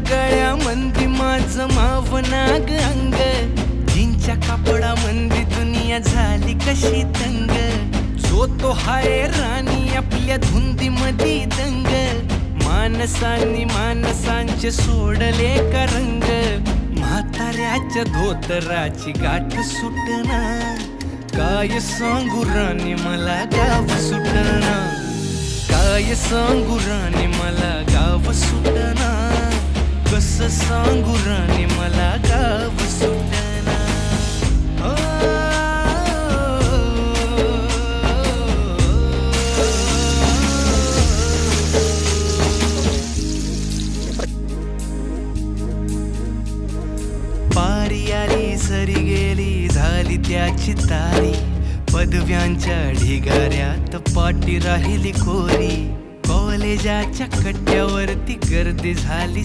गळ्यामंदी माझं मावनाग अंग, जीनच्या कापडामंदी दुनिया झाली कशी तंग. जो तो हाय राणी आपल्या धुंदीमधी दंग, माणसांनी माणसांचे सोडले का रंग. म्हाताऱ्याच्या धोतराची गाठ सुटना, काय सांगू राणी मला गाव सुटना. काय सांगू राणी मला गाव सुटना, कसं सांगू राणी मला गाव सुटना. पारी आली सरी गेली झाली त्याची तारी, पदव्यांच्या ढिगाऱ्यात पाटी राहिली कोरी. कॉलेजाच्या कट्ट्यावरती गर्दी झाली